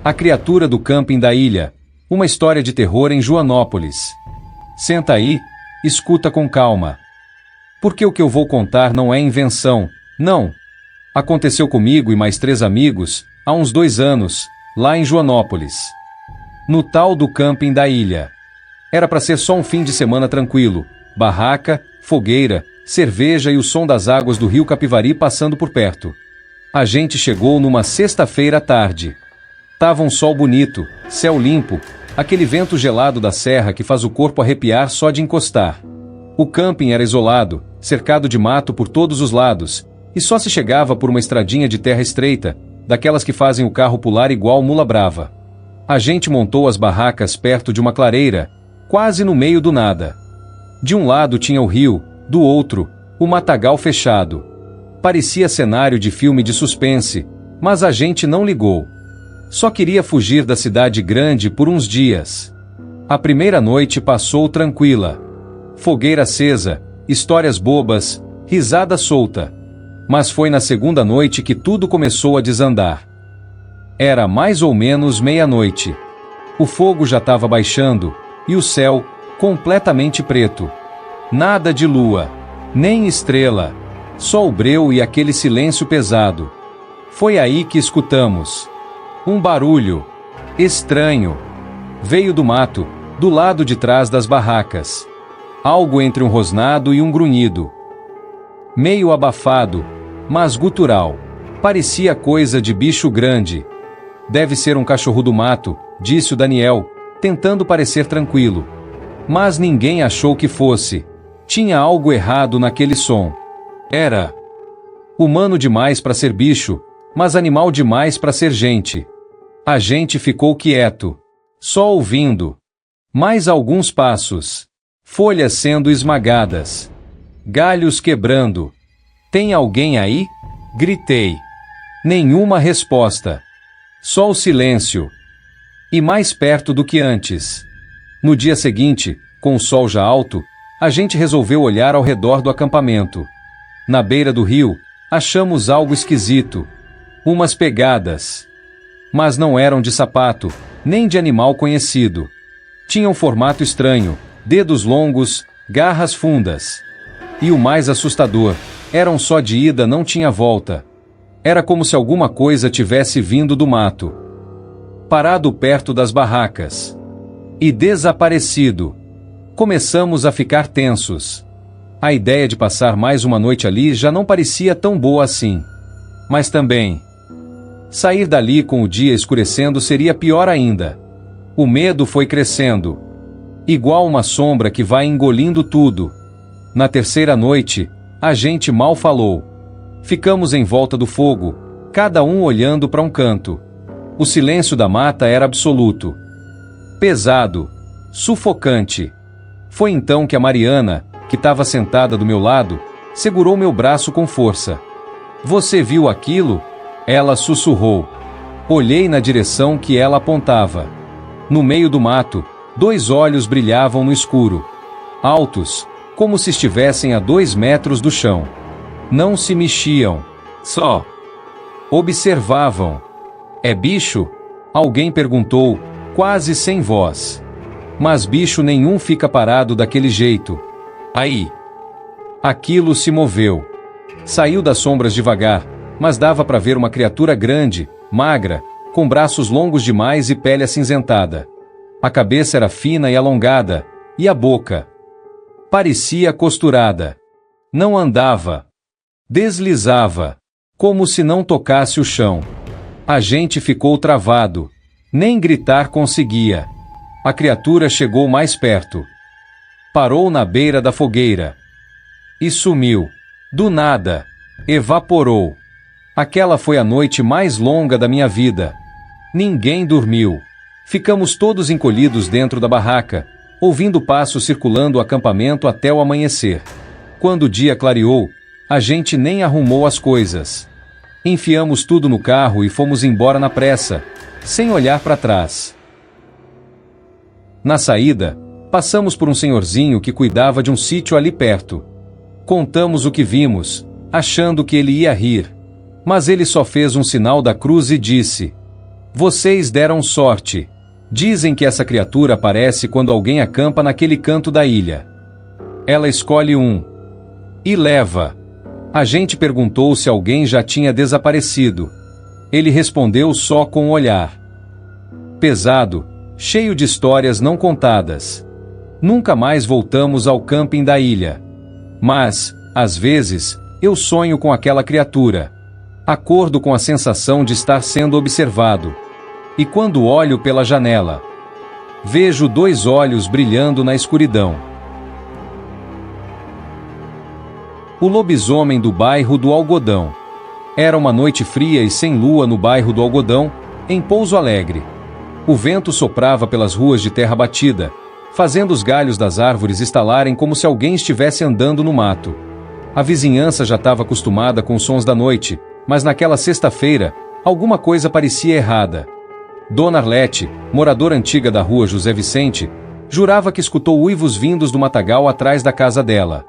A criatura do camping da ilha. Uma história de terror em Joanópolis. Senta aí, escuta com calma. Porque o que eu vou contar não é invenção, não. Aconteceu comigo e mais 3 amigos, há uns 2 anos, lá em Joanópolis. No tal do camping da ilha. Era para ser só um fim de semana tranquilo. Barraca, fogueira, cerveja e o som das águas do rio Capivari passando por perto. A gente chegou numa sexta-feira à tarde. Tava um sol bonito, céu limpo, aquele vento gelado da serra que faz o corpo arrepiar só de encostar. O camping era isolado, cercado de mato por todos os lados, e só se chegava por uma estradinha de terra estreita, daquelas que fazem o carro pular igual mula brava. A gente montou as barracas perto de uma clareira, quase no meio do nada. De um lado tinha o rio, do outro, o matagal fechado. Parecia cenário de filme de suspense, mas a gente não ligou. Só queria fugir da cidade grande por uns dias. A primeira noite passou tranquila. Fogueira acesa, histórias bobas, risada solta. Mas foi na segunda noite que tudo começou a desandar. Era mais ou menos meia-noite. O fogo já estava baixando, e o céu, completamente preto. Nada de lua, nem estrela, só o breu e aquele silêncio pesado. Foi aí que escutamos um barulho estranho. Veio do mato, do lado de trás das barracas. Algo entre um rosnado e um grunhido. Meio abafado, mas gutural. Parecia coisa de bicho grande. Deve ser um cachorro do mato, disse o Daniel, tentando parecer tranquilo. Mas ninguém achou que fosse. Tinha algo errado naquele som. Era humano demais para ser bicho, mas animal demais para ser gente. A gente ficou quieto, só ouvindo. Mais alguns passos. Folhas sendo esmagadas. Galhos quebrando. Tem alguém aí? Gritei. Nenhuma resposta. Só o silêncio. E mais perto do que antes. No dia seguinte, com o sol já alto, a gente resolveu olhar ao redor do acampamento. Na beira do rio, achamos algo esquisito. Umas pegadas. Mas não eram de sapato, nem de animal conhecido. Tinham formato estranho, dedos longos, garras fundas. E o mais assustador, eram só de ida, não tinha volta. Era como se alguma coisa tivesse vindo do mato. Parado perto das barracas. E desaparecido. Começamos a ficar tensos. A ideia de passar mais uma noite ali já não parecia tão boa assim. Mas também, sair dali com o dia escurecendo seria pior ainda. O medo foi crescendo. Igual uma sombra que vai engolindo tudo. Na terceira noite, a gente mal falou. Ficamos em volta do fogo, cada um olhando para um canto. O silêncio da mata era absoluto. Pesado. Sufocante. Foi então que a Mariana, que estava sentada do meu lado, segurou meu braço com força. Você viu aquilo? Ela sussurrou. Olhei na direção que ela apontava. No meio do mato, 2 olhos brilhavam no escuro. Altos, como se estivessem a 2 metros do chão. Não se mexiam. Só observavam. É bicho? Alguém perguntou, quase sem voz. Mas bicho nenhum fica parado daquele jeito. Aí. Aquilo se moveu. Saiu das sombras devagar, mas dava para ver uma criatura grande, magra, com braços longos demais e pele acinzentada. A cabeça era fina e alongada, e a boca parecia costurada. Não andava. Deslizava, como se não tocasse o chão. A gente ficou travado. Nem gritar conseguia. A criatura chegou mais perto. Parou na beira da fogueira. E sumiu. Do nada. Evaporou. Aquela foi a noite mais longa da minha vida. Ninguém dormiu. Ficamos todos encolhidos dentro da barraca, ouvindo passos circulando o acampamento até o amanhecer. Quando o dia clareou, a gente nem arrumou as coisas. Enfiamos tudo no carro e fomos embora na pressa, sem olhar para trás. Na saída, passamos por um senhorzinho que cuidava de um sítio ali perto. Contamos o que vimos, achando que ele ia rir. Mas ele só fez um sinal da cruz e disse: Vocês deram sorte. Dizem que essa criatura aparece quando alguém acampa naquele canto da ilha. Ela escolhe um e leva. A gente perguntou se alguém já tinha desaparecido. Ele respondeu só com o olhar. Pesado, cheio de histórias não contadas. Nunca mais voltamos ao camping da ilha. Mas, às vezes, eu sonho com aquela criatura. Acordo com a sensação de estar sendo observado. E quando olho pela janela, vejo 2 olhos brilhando na escuridão. O lobisomem do bairro do Algodão. Era uma noite fria e sem lua no bairro do Algodão, em Pouso Alegre. O vento soprava pelas ruas de terra batida, fazendo os galhos das árvores estalarem como se alguém estivesse andando no mato. A vizinhança já estava acostumada com os sons da noite, mas naquela sexta-feira, alguma coisa parecia errada. Dona Arlete, moradora antiga da rua José Vicente, jurava que escutou uivos vindos do matagal atrás da casa dela.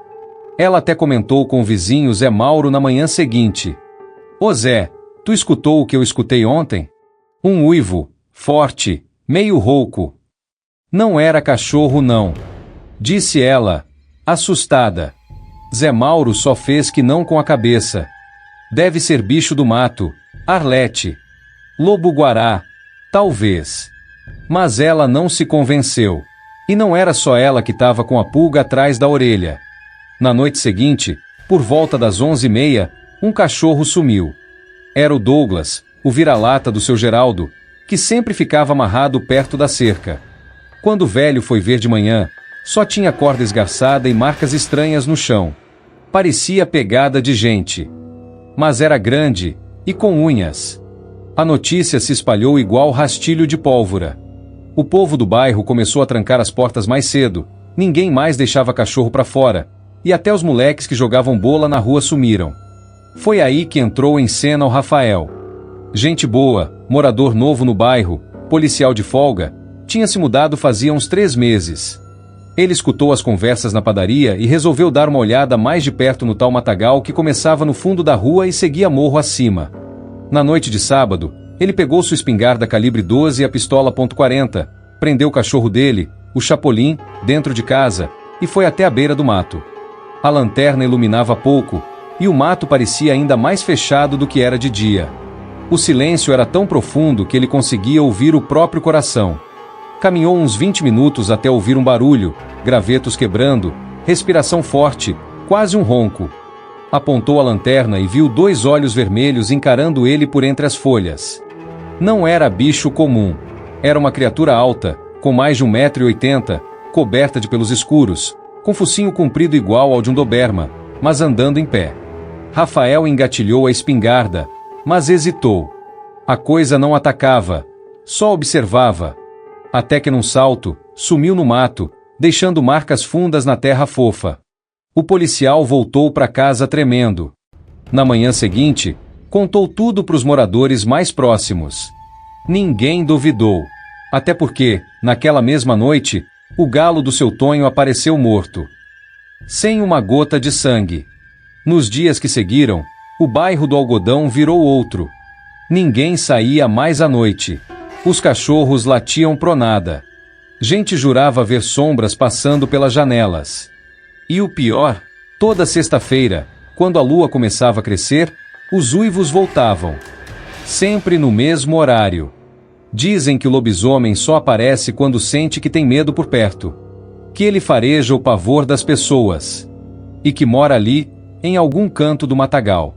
Ela até comentou com o vizinho Zé Mauro na manhã seguinte. Ô Zé, tu escutou o que eu escutei ontem? Um uivo, forte, meio rouco. Não era cachorro não, disse ela, assustada. Zé Mauro só fez que não com a cabeça. Deve ser bicho do mato, Arlete. Lobo-guará, talvez. Mas ela não se convenceu. E não era só ela que estava com a pulga atrás da orelha. Na noite seguinte, por volta das 11h30, um cachorro sumiu. Era o Douglas, o vira-lata do seu Geraldo, que sempre ficava amarrado perto da cerca. Quando o velho foi ver de manhã, só tinha corda esgarçada e marcas estranhas no chão. Parecia pegada de gente. Mas era grande e com unhas. A notícia se espalhou igual rastilho de pólvora. O povo do bairro começou a trancar as portas mais cedo, ninguém mais deixava cachorro para fora, e até os moleques que jogavam bola na rua sumiram. Foi aí que entrou em cena o Rafael. Gente boa, morador novo no bairro, policial de folga, tinha se mudado fazia uns 3 meses. Ele escutou as conversas na padaria e resolveu dar uma olhada mais de perto no tal matagal que começava no fundo da rua e seguia morro acima. Na noite de sábado, ele pegou sua espingarda calibre 12 e a pistola .40, prendeu o cachorro dele, o Chapolin, dentro de casa, e foi até a beira do mato. A lanterna iluminava pouco, e o mato parecia ainda mais fechado do que era de dia. O silêncio era tão profundo que ele conseguia ouvir o próprio coração. Caminhou uns 20 minutos até ouvir um barulho, gravetos quebrando, respiração forte, quase um ronco. Apontou a lanterna e viu 2 olhos vermelhos encarando ele por entre as folhas. Não era bicho comum. Era uma criatura alta, com mais de 1,80 m, coberta de pelos escuros, com focinho comprido igual ao de um doberma, mas andando em pé. Rafael engatilhou a espingarda, mas hesitou. A coisa não atacava, só observava. Até que num salto, sumiu no mato, deixando marcas fundas na terra fofa. O policial voltou para casa tremendo. Na manhã seguinte, contou tudo para os moradores mais próximos. Ninguém duvidou. Até porque, naquela mesma noite, o galo do seu Tonho apareceu morto. Sem uma gota de sangue. Nos dias que seguiram, o bairro do Algodão virou outro. Ninguém saía mais à noite. Os cachorros latiam pro nada. Gente jurava ver sombras passando pelas janelas. E o pior, toda sexta-feira, quando a lua começava a crescer, os uivos voltavam. Sempre no mesmo horário. Dizem que o lobisomem só aparece quando sente que tem medo por perto. Que ele fareja o pavor das pessoas. E que mora ali, em algum canto do matagal.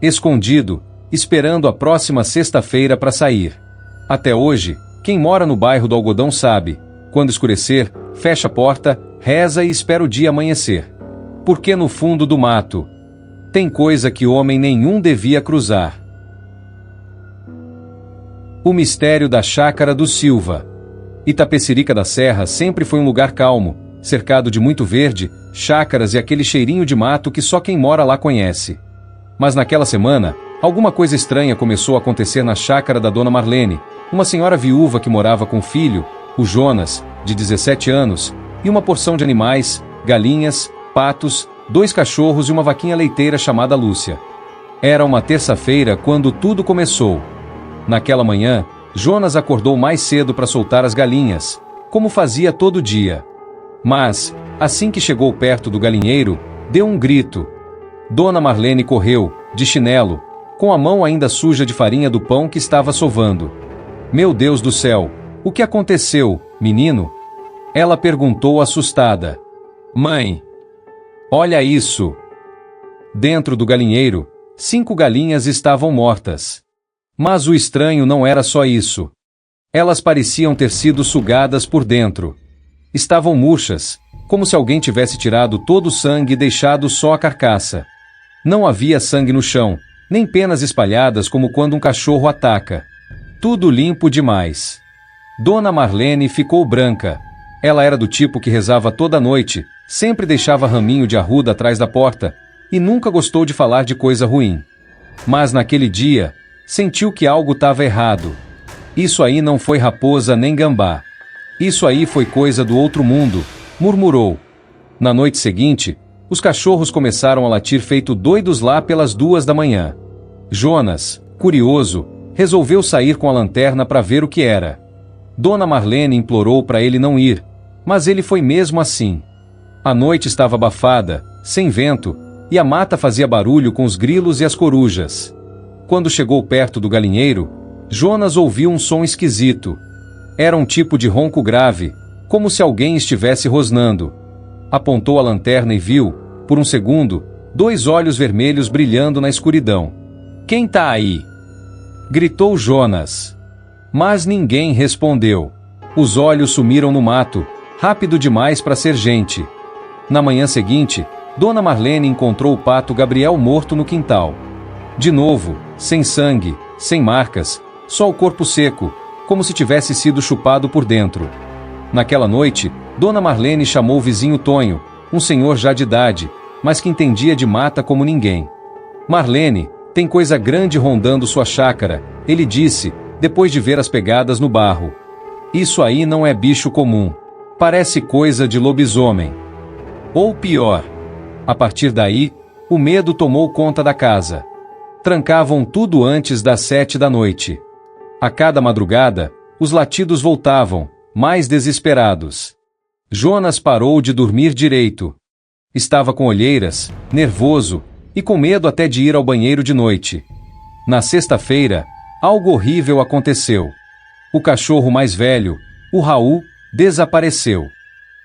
Escondido, esperando a próxima sexta-feira para sair. Até hoje, quem mora no bairro do Algodão sabe, quando escurecer, fecha a porta, reza e espera o dia amanhecer. Porque no fundo do mato, tem coisa que homem nenhum devia cruzar. O mistério da Chácara do Silva. Itapecerica da Serra sempre foi um lugar calmo, cercado de muito verde, chácaras e aquele cheirinho de mato que só quem mora lá conhece. Mas naquela semana, alguma coisa estranha começou a acontecer na chácara da Dona Marlene, uma senhora viúva que morava com o filho, o Jonas, de 17 anos, e uma porção de animais, galinhas, patos, 2 cachorros e uma vaquinha leiteira chamada Lúcia. Era uma terça-feira quando tudo começou. Naquela manhã, Jonas acordou mais cedo para soltar as galinhas, como fazia todo dia. Mas, assim que chegou perto do galinheiro, deu um grito. Dona Marlene correu, de chinelo, com a mão ainda suja de farinha do pão que estava sovando. Meu Deus do céu, o que aconteceu, menino? Ela perguntou assustada. Mãe, olha isso! Dentro do galinheiro, 5 galinhas estavam mortas. Mas o estranho não era só isso. Elas pareciam ter sido sugadas por dentro. Estavam murchas, como se alguém tivesse tirado todo o sangue e deixado só a carcaça. Não havia sangue no chão, nem penas espalhadas como quando um cachorro ataca. Tudo limpo demais. Dona Marlene ficou branca. Ela era do tipo que rezava toda noite, sempre deixava raminho de arruda atrás da porta, e nunca gostou de falar de coisa ruim. Mas naquele dia, sentiu que algo estava errado. Isso aí não foi raposa nem gambá. Isso aí foi coisa do outro mundo, murmurou. Na noite seguinte, os cachorros começaram a latir feito doidos lá pelas 2 da manhã. Jonas, curioso, resolveu sair com a lanterna para ver o que era. Dona Marlene implorou para ele não ir, mas ele foi mesmo assim. A noite estava abafada, sem vento, e a mata fazia barulho com os grilos e as corujas. Quando chegou perto do galinheiro, Jonas ouviu um som esquisito. Era um tipo de ronco grave, como se alguém estivesse rosnando. Apontou a lanterna e viu, por um segundo, 2 olhos vermelhos brilhando na escuridão. Quem tá aí? Gritou Jonas. Mas ninguém respondeu. Os olhos sumiram no mato, rápido demais para ser gente. Na manhã seguinte, Dona Marlene encontrou o pato Gabriel morto no quintal. De novo, sem sangue, sem marcas, só o corpo seco, como se tivesse sido chupado por dentro. Naquela noite, Dona Marlene chamou o vizinho Tonho, um senhor já de idade, mas que entendia de mata como ninguém. Marlene, tem coisa grande rondando sua chácara, ele disse, depois de ver as pegadas no barro. Isso aí não é bicho comum. Parece coisa de lobisomem. Ou pior. A partir daí, o medo tomou conta da casa. Trancavam tudo antes das 7 da noite. A cada madrugada, os latidos voltavam, mais desesperados. Jonas parou de dormir direito. Estava com olheiras, nervoso, e com medo até de ir ao banheiro de noite. Na sexta-feira, algo horrível aconteceu. O cachorro mais velho, o Raul, desapareceu.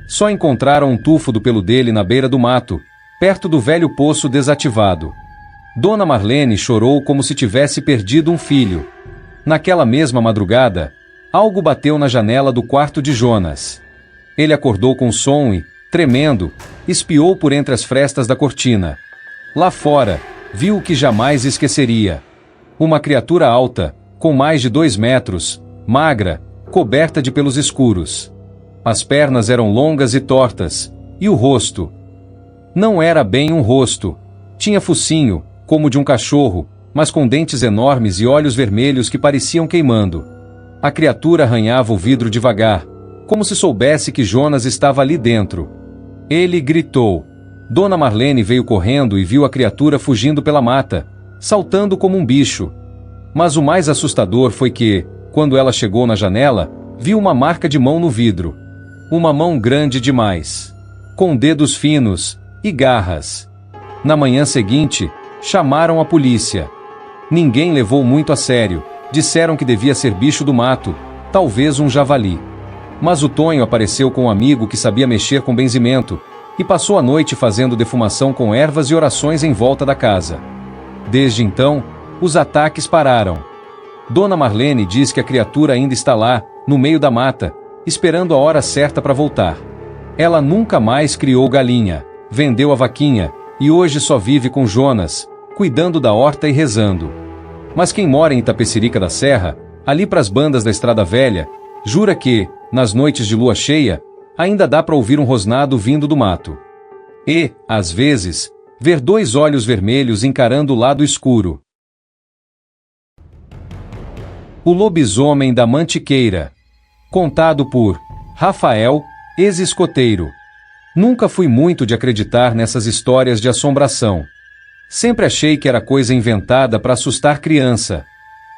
Só encontraram um tufo do pelo dele na beira do mato, perto do velho poço desativado. Dona Marlene chorou como se tivesse perdido um filho. Naquela mesma madrugada, algo bateu na janela do quarto de Jonas. Ele acordou com som e, tremendo, espiou por entre as frestas da cortina. Lá fora, viu o que jamais esqueceria. Uma criatura alta, com mais de 2 metros, magra, coberta de pelos escuros. As pernas eram longas e tortas, e o rosto. Não era bem um rosto. Tinha focinho, como de um cachorro, mas com dentes enormes e olhos vermelhos que pareciam queimando. A criatura arranhava o vidro devagar, como se soubesse que Jonas estava ali dentro. Ele gritou. Dona Marlene veio correndo e viu a criatura fugindo pela mata, saltando como um bicho. Mas o mais assustador foi que, quando ela chegou na janela, viu uma marca de mão no vidro. Uma mão grande demais, com dedos finos e garras. Na manhã seguinte, chamaram a polícia. Ninguém levou muito a sério, disseram que devia ser bicho do mato, talvez um javali. Mas o Tonho apareceu com um amigo que sabia mexer com benzimento, e passou a noite fazendo defumação com ervas e orações em volta da casa. Desde então, os ataques pararam. Dona Marlene diz que a criatura ainda está lá, no meio da mata, esperando a hora certa para voltar. Ela nunca mais criou galinha, vendeu a vaquinha, e hoje só vive com Jonas, cuidando da horta e rezando. Mas quem mora em Itapecerica da Serra, ali pras bandas da Estrada Velha, jura que, nas noites de lua cheia, ainda dá para ouvir um rosnado vindo do mato. E, às vezes, ver 2 olhos vermelhos encarando o lado escuro. O Lobisomem da Mantiqueira. Contado por Rafael, ex-escoteiro. Nunca fui muito de acreditar nessas histórias de assombração. Sempre achei que era coisa inventada para assustar criança.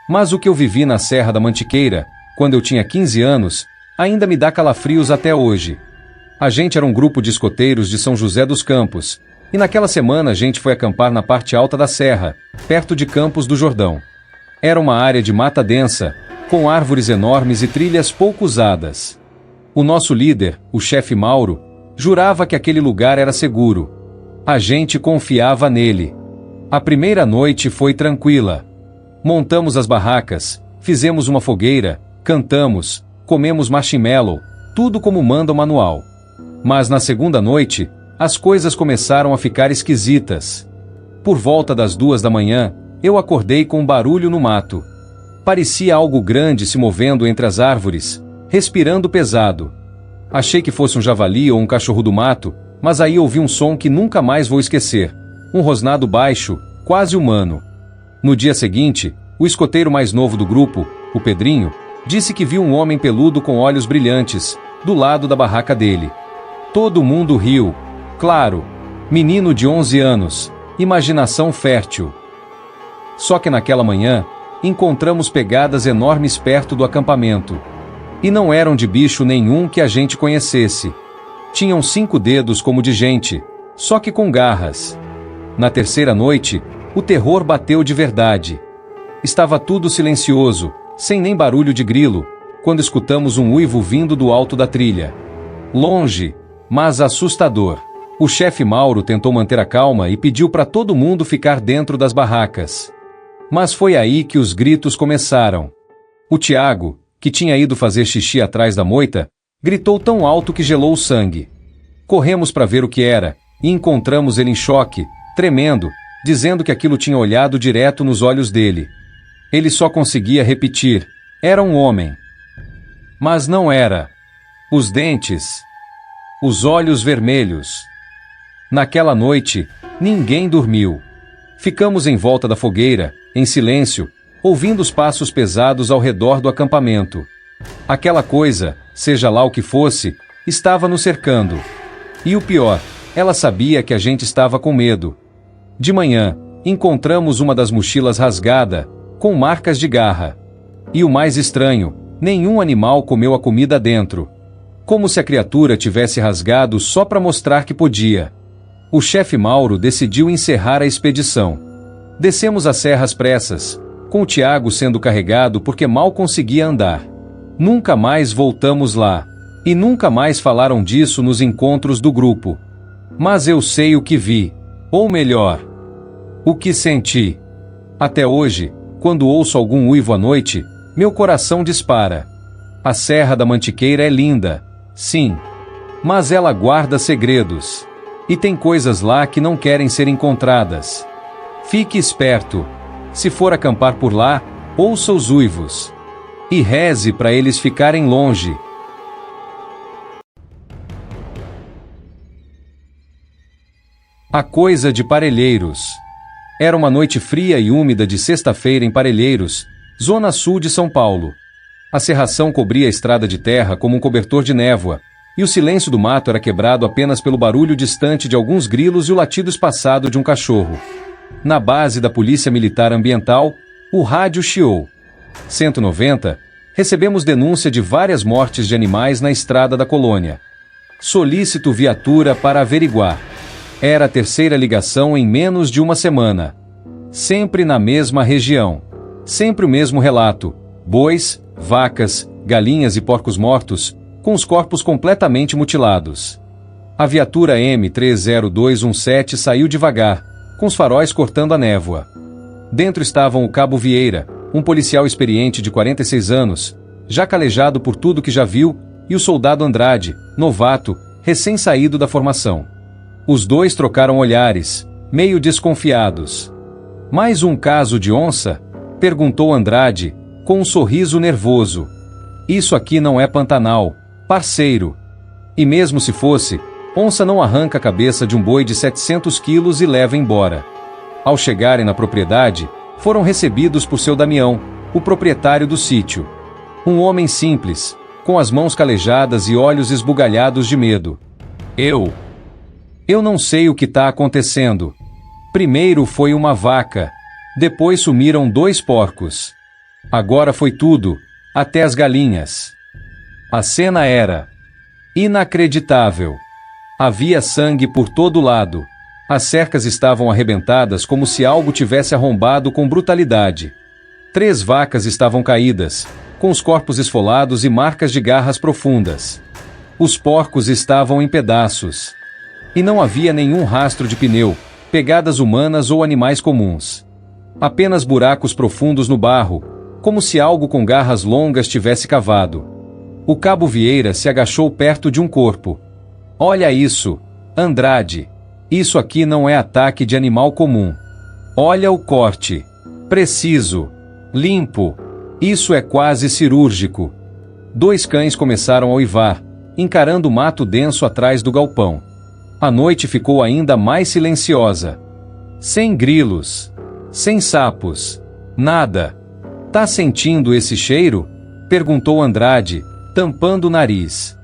Mas o que eu vivi na Serra da Mantiqueira, quando eu tinha 15 anos, ainda me dá calafrios até hoje. A gente era um grupo de escoteiros de São José dos Campos, e naquela semana a gente foi acampar na parte alta da serra, perto de Campos do Jordão. Era uma área de mata densa, com árvores enormes e trilhas pouco usadas. O nosso líder, o chefe Mauro, jurava que aquele lugar era seguro. A gente confiava nele. A primeira noite foi tranquila. Montamos as barracas, fizemos uma fogueira, cantamos, comemos marshmallow, tudo como manda o manual. Mas na segunda noite, as coisas começaram a ficar esquisitas. Por volta das 2 da manhã, eu acordei com um barulho no mato. Parecia algo grande se movendo entre as árvores, respirando pesado. Achei que fosse um javali ou um cachorro do mato, mas aí ouvi um som que nunca mais vou esquecer. Um rosnado baixo, quase humano. No dia seguinte, o escoteiro mais novo do grupo, o Pedrinho, disse que viu um homem peludo com olhos brilhantes, do lado da barraca dele. Todo mundo riu. Claro, menino de 11 anos, imaginação fértil. Só que naquela manhã, encontramos pegadas enormes perto do acampamento. E não eram de bicho nenhum que a gente conhecesse. Tinham 5 dedos como de gente, só que com garras. Na terceira noite, o terror bateu de verdade. Estava tudo silencioso, sem nem barulho de grilo, quando escutamos um uivo vindo do alto da trilha. Longe, mas assustador. O chefe Mauro tentou manter a calma e pediu para todo mundo ficar dentro das barracas. Mas foi aí que os gritos começaram. O Tiago, que tinha ido fazer xixi atrás da moita, gritou tão alto que gelou o sangue. Corremos para ver o que era, e encontramos ele em choque, tremendo, dizendo que aquilo tinha olhado direto nos olhos dele. Ele só conseguia repetir: era um homem. Mas não era. Os dentes. Os olhos vermelhos. Naquela noite, ninguém dormiu. Ficamos em volta da fogueira, em silêncio, ouvindo os passos pesados ao redor do acampamento. Aquela coisa, seja lá o que fosse, estava nos cercando. E o pior, ela sabia que a gente estava com medo. De manhã, encontramos uma das mochilas rasgada, com marcas de garra. E o mais estranho, nenhum animal comeu a comida dentro. Como se a criatura tivesse rasgado só para mostrar que podia. O chefe Mauro decidiu encerrar a expedição. Descemos a serra às pressas, com o Tiago sendo carregado porque mal conseguia andar. Nunca mais voltamos lá. E nunca mais falaram disso nos encontros do grupo. Mas eu sei o que vi. Ou melhor, o que senti. Até hoje, quando ouço algum uivo à noite, meu coração dispara. A Serra da Mantiqueira é linda, sim. Mas ela guarda segredos. E tem coisas lá que não querem ser encontradas. Fique esperto. Se for acampar por lá, ouça os uivos. E reze para eles ficarem longe. A coisa de Parelheiros. Era uma noite fria e úmida de sexta-feira em Parelheiros, zona sul de São Paulo. A cerração cobria a estrada de terra como um cobertor de névoa, e o silêncio do mato era quebrado apenas pelo barulho distante de alguns grilos e o latido espaçado de um cachorro. Na base da Polícia Militar Ambiental, o rádio chiou. 190, recebemos denúncia de várias mortes de animais na estrada da colônia. Solicito viatura para averiguar. Era a terceira ligação em menos de uma semana. Sempre na mesma região. Sempre o mesmo relato. Bois, vacas, galinhas e porcos mortos, com os corpos completamente mutilados. A viatura M30217 saiu devagar, com os faróis cortando a névoa. Dentro estavam o Cabo Vieira, um policial experiente de 46 anos, já calejado por tudo que já viu, e o soldado Andrade, novato, recém-saído da formação. Os dois trocaram olhares, meio desconfiados. Mais um caso de onça? Perguntou Andrade, com um sorriso nervoso. Isso aqui não é Pantanal, parceiro. E mesmo se fosse, onça não arranca a cabeça de um boi de 700 quilos e leva embora. Ao chegarem na propriedade, foram recebidos por seu Damião, o proprietário do sítio. Um homem simples, com as mãos calejadas e olhos esbugalhados de medo. Eu não sei o que está acontecendo. Primeiro foi uma vaca, depois sumiram 2 porcos. Agora foi tudo, até as galinhas. A cena era inacreditável. Havia sangue por todo lado. As cercas estavam arrebentadas como se algo tivesse arrombado com brutalidade. 3 vacas estavam caídas, com os corpos esfolados e marcas de garras profundas. Os porcos estavam em pedaços. E não havia nenhum rastro de pneu, pegadas humanas ou animais comuns. Apenas buracos profundos no barro, como se algo com garras longas tivesse cavado. O cabo Vieira se agachou perto de um corpo. Olha isso, Andrade. Isso aqui não é ataque de animal comum. Olha o corte. Preciso. Limpo. Isso é quase cirúrgico. 2 cães começaram a uivar, encarando o mato denso atrás do galpão. A noite ficou ainda mais silenciosa. Sem grilos. Sem sapos. Nada. Tá sentindo esse cheiro? Perguntou Andrade, tampando o nariz.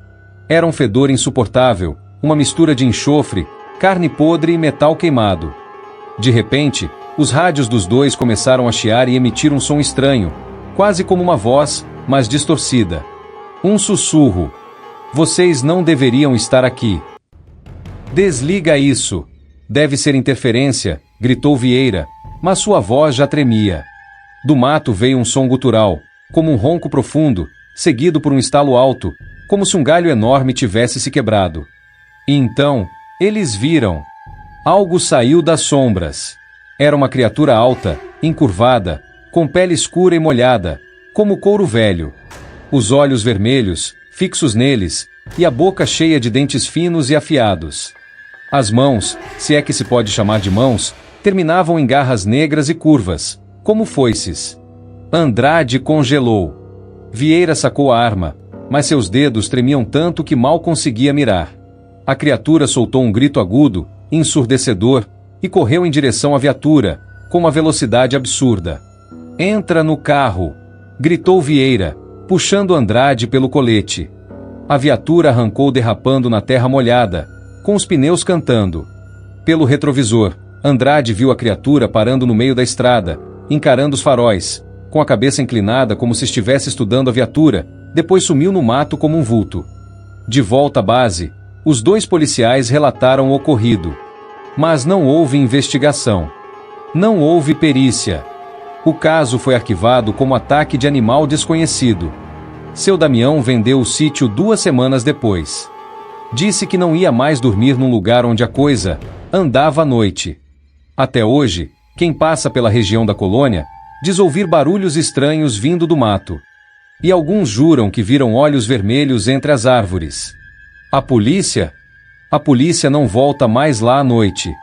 Era um fedor insuportável, uma mistura de enxofre, carne podre e metal queimado. De repente, os rádios dos 2 começaram a chiar e emitir um som estranho, quase como uma voz, mas distorcida. Um sussurro. Vocês não deveriam estar aqui. Desliga isso. Deve ser interferência, gritou Vieira, mas sua voz já tremia. Do mato veio um som gutural, como um ronco profundo, seguido por um estalo alto, como se um galho enorme tivesse se quebrado. E então, eles viram. Algo saiu das sombras. Era uma criatura alta, encurvada, com pele escura e molhada, como couro velho. Os olhos vermelhos, fixos neles, e a boca cheia de dentes finos e afiados. As mãos, se é que se pode chamar de mãos, terminavam em garras negras e curvas, como foices. Andrade congelou. Vieira sacou a arma, mas seus dedos tremiam tanto que mal conseguia mirar. A criatura soltou um grito agudo, ensurdecedor, e correu em direção à viatura, com uma velocidade absurda. Entra no carro! Gritou Vieira, puxando Andrade pelo colete. A viatura arrancou derrapando na terra molhada, com os pneus cantando. Pelo retrovisor, Andrade viu a criatura parando no meio da estrada, encarando os faróis, com a cabeça inclinada como se estivesse estudando a viatura, depois sumiu no mato como um vulto. De volta à base, os 2 policiais relataram o ocorrido. Mas não houve investigação. Não houve perícia. O caso foi arquivado como ataque de animal desconhecido. Seu Damião vendeu o sítio 2 semanas depois. Disse que não ia mais dormir num lugar onde a coisa andava à noite. Até hoje, quem passa pela região da colônia diz ouvir barulhos estranhos vindo do mato. E alguns juram que viram olhos vermelhos entre as árvores. A polícia? A polícia não volta mais lá à noite.